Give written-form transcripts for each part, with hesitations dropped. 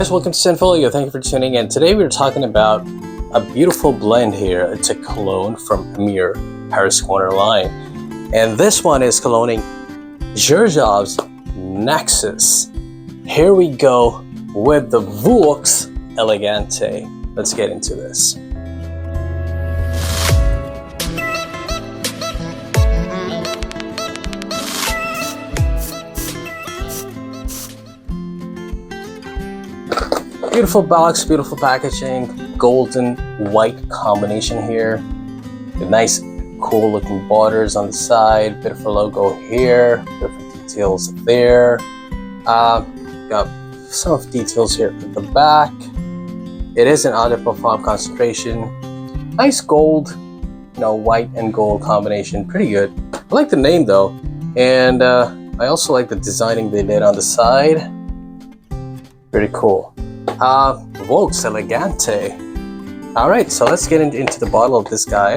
Guys, welcome to ScentFolio. Thank you for tuning in. Today we're talking about a beautiful blend here. It's a cologne from Amir Paris Corner line. And this one is cologning Xerjoff's Naxos. Here we go with the Voux Elegante. Let's get into this. Beautiful box, beautiful packaging, golden white combination here. The nice cool looking borders on the side, bit of a logo here, different details there. Got some of the details here at the back. It is an eau de parfum concentration. Nice gold, white and gold combination, pretty good. I like the name though, and I also like the designing they did on the side. Pretty cool. Voux Elegante. All right, so let's get into the bottle of this guy.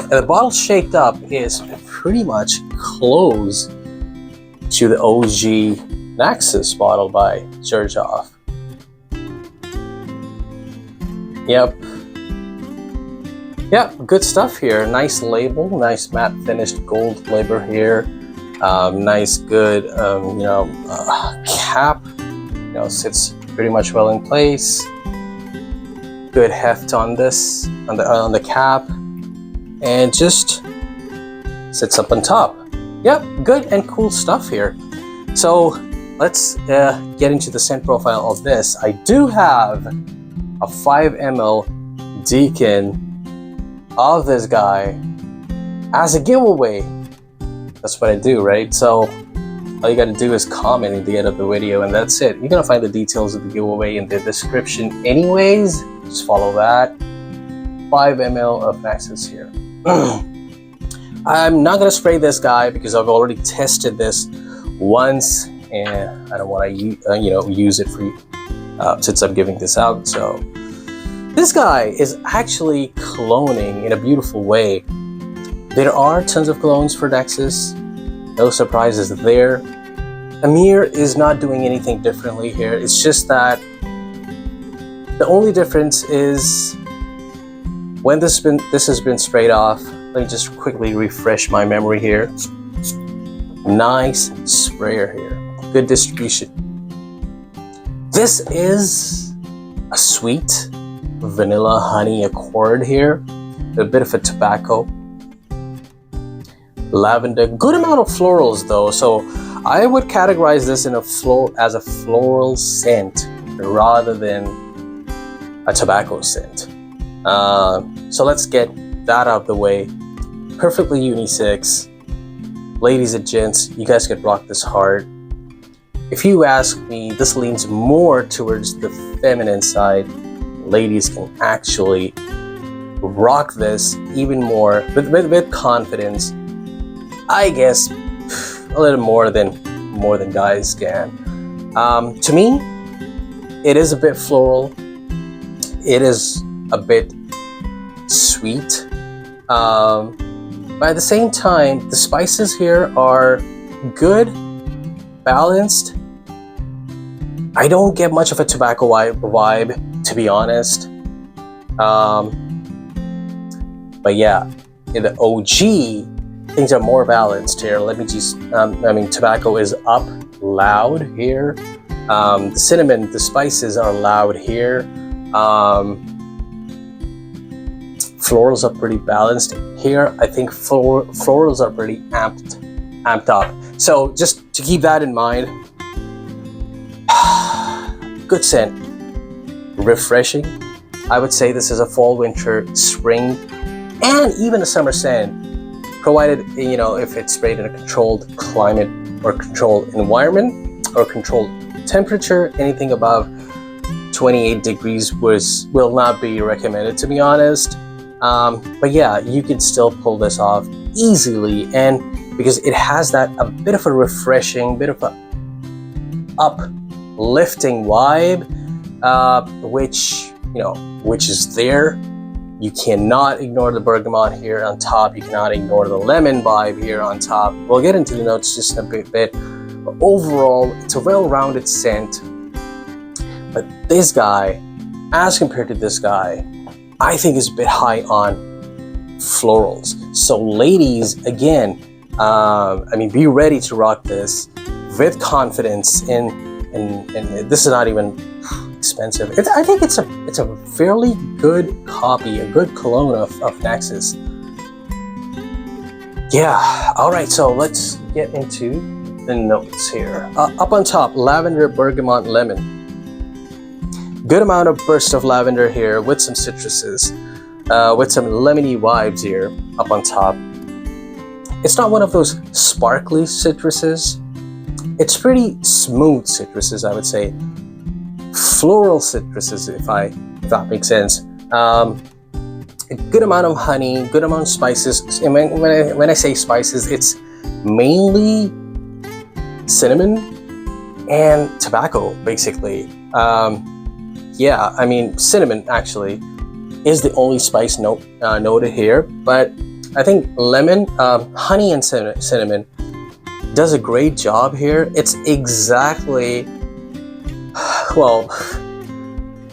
And the bottle shaped up is pretty much close to the OG Naxos bottle by Xerjoff. Yep, good stuff here. Nice label, nice matte finished gold label here. Nice, good, cap. Sits pretty much well in place. Good heft on this, on the cap, and just sits up on top. Yep, good and cool stuff here. So let's get into the scent profile of this. I do have a 5 ml decan of this guy as a giveaway. That's what I do, right? So all you gotta do is comment at the end of the video, and that's it. You're gonna find the details of the giveaway in the description anyways. Just follow that. 5 ml of Naxos here. I'm not gonna spray this guy because I've already tested this once, and I don't want to use it for since I'm giving this out. So this guy is actually cloning in a beautiful way. There are tons of colognes for Naxos, no surprises there. Amir is not doing anything differently here. It's just that the only difference is when this has been sprayed off. Let me just quickly refresh my memory here. Nice sprayer here, good distribution. This is a sweet vanilla honey accord here, a bit of a tobacco. Lavender, good amount of florals though, so I would categorize this in as a floral scent rather than a tobacco scent. So let's get that out of the way. Perfectly unisex. Ladies and gents, you guys could rock this hard. If you ask me, this leans more towards the feminine side. Ladies can actually rock this even more with confidence. I guess a little more than guys can. To me, it is a bit floral. It is a bit sweet, but at the same time, the spices here are good, balanced. I don't get much of a tobacco vibe, to be honest. But yeah, in the OG, things are more balanced here. Let me just, tobacco is up loud here. The cinnamon, the spices are loud here. Florals are pretty balanced here. I think florals are pretty amped up. So just to keep that in mind, good scent, refreshing. I would say this is a fall, winter, spring, and even a summer scent. Provided, if it's sprayed in a controlled climate or controlled environment or controlled temperature, anything above 28 degrees will not be recommended, to be honest. But yeah, you can still pull this off easily, and because it has that a bit of a refreshing, bit of a uplifting vibe, which is there. You cannot ignore the bergamot here on top. You cannot ignore the lemon vibe here on top. We'll get into the notes just a bit. But overall, it's a well-rounded scent. But this guy, as compared to this guy, I think is a bit high on florals. So ladies, again, I mean, be ready to rock this with confidence. And this is not even expensive. I think it's a fairly good copy, a good cologne of Naxos. Yeah. All right. So let's get into the notes here. Up on top, lavender, bergamot, lemon. Good amount of burst of lavender here with some citruses, with some lemony vibes here up on top. It's not one of those sparkly citruses. It's pretty smooth citruses, I would say. Floral citruses, if that makes sense. A good amount of honey, good amount of spices. And when I say spices, it's mainly cinnamon and tobacco, basically. Yeah, I mean, cinnamon actually is the only spice noted here, but I think lemon, honey and cinnamon does a great job here. It's exactly, well,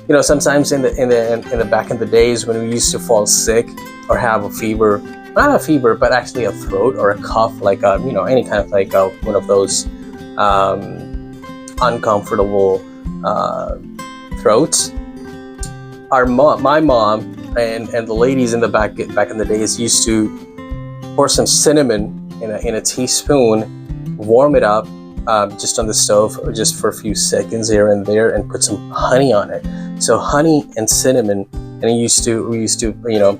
you know, sometimes in the back in the days when we used to fall sick or have a fever, not a fever, but actually a throat or a cough, like you know, any kind of like one of those uncomfortable throats. My mom and the ladies in the back in the days used to pour some cinnamon in a teaspoon, warm it up just on the stove or just for a few seconds here and there, and put some honey on it. So honey and cinnamon, and we used to you know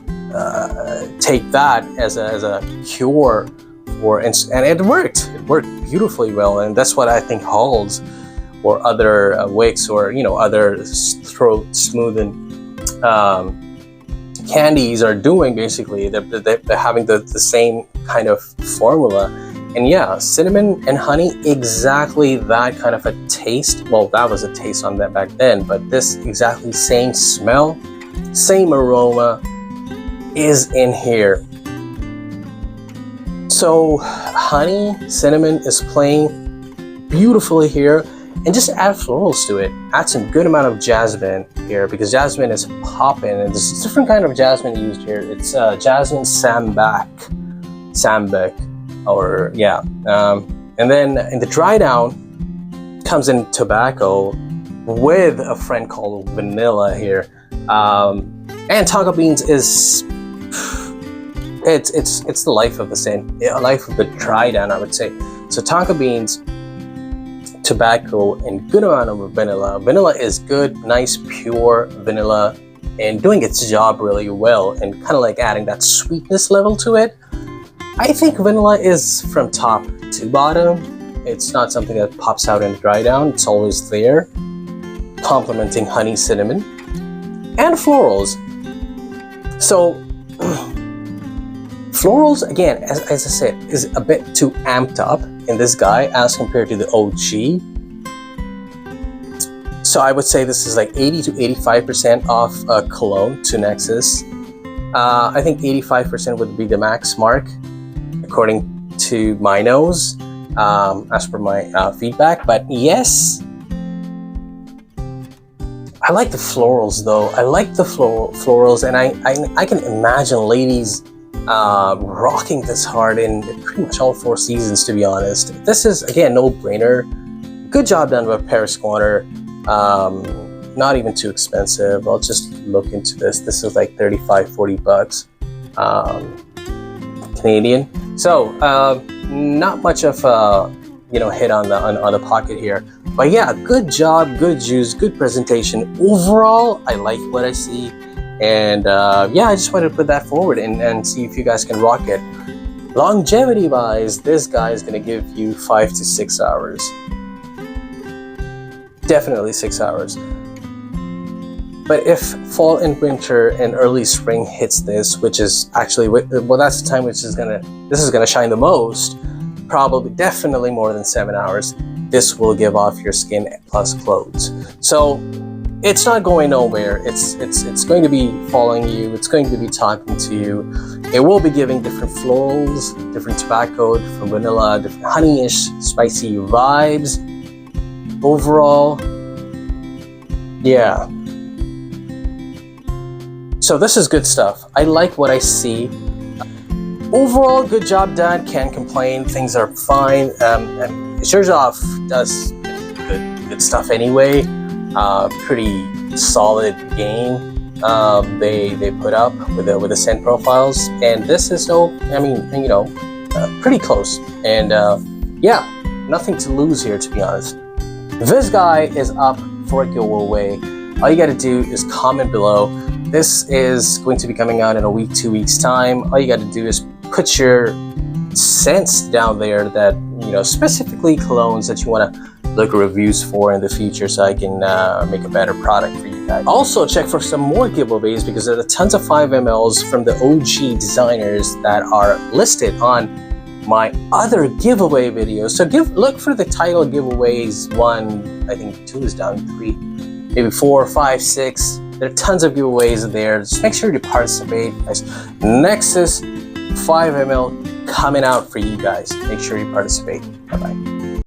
take that as a cure for, and it worked beautifully well, and that's what I think halls or other wicks or, you know, other throat smoothing candies are doing. Basically, they're having the same kind of formula. And yeah, cinnamon and honey, exactly that kind of a taste. Well, that was a taste on that back then, but this exactly same smell, same aroma is in here. So honey, cinnamon is playing beautifully here. And just add florals to it. Add some good amount of jasmine here, because jasmine is popping, and there's a different kind of jasmine used here. It's jasmine sambac, or yeah. And then in the dry down comes in tobacco with a friend called vanilla here. And tonka beans is it's the life of the scent, life of the dry down, I would say. So tonka beans, tobacco, and good amount of vanilla. Vanilla is good, nice, pure vanilla, and doing its job really well, and kind of like adding that sweetness level to it. I think vanilla is from top to bottom. It's not something that pops out in dry down. It's always there, complementing honey, cinnamon, and florals. So florals, again, as I said, is a bit too amped up in this guy as compared to the OG. So I would say this is like 80 to 85% off cologne to Naxos. I think 85% would be the max mark, according to my nose, as per my feedback. But yes, I like the florals though. I like the florals, and I can imagine ladies rocking this hard in pretty much all 4 seasons, to be honest. This is, again, no-brainer. Good job done by Paris Corner. Not even too expensive. I'll just look into this. This is like 35-40 bucks Canadian. So not much of a hit on the pocket here. But yeah, good job, good juice, good presentation. Overall, I like what I see. And yeah, I just wanted to put that forward and see if you guys can rock it. Longevity wise, this guy is going to give you 5 to 6 hours. Definitely 6 hours. But if fall and winter and early spring hits this, which is actually, well, that's the time this is gonna shine the most, probably definitely more than 7 hours, this will give off your skin plus clothes. So it's not going nowhere. It's going to be following you. It's going to be talking to you. It will be giving different florals, different tobacco, different vanilla, different honeyish, spicy vibes. Overall, yeah. So this is good stuff. I like what I see. Overall, good job done. Can't complain. Things are fine. Xerjoff does good stuff anyway. Pretty solid game they put up with the scent profiles, and this is pretty close. And yeah, nothing to lose here, to be honest. This guy is up for a giveaway. All you gotta do is comment below. This is going to be coming out in a week, 2 weeks time. All you gotta do is put your scents down there that, specifically colognes that you want to look at reviews for in the future, so I can make a better product for you guys. Also check for some more giveaways, because there are tons of 5 mls from the OG designers that are listed on my other giveaway videos. So look for the title giveaways 1, I think 2 is down, 3, maybe 4, 5, 6. There are tons of giveaways there. Just make sure to participate, guys. Naxos 5 ml coming out for you guys. Make sure you participate. Bye bye.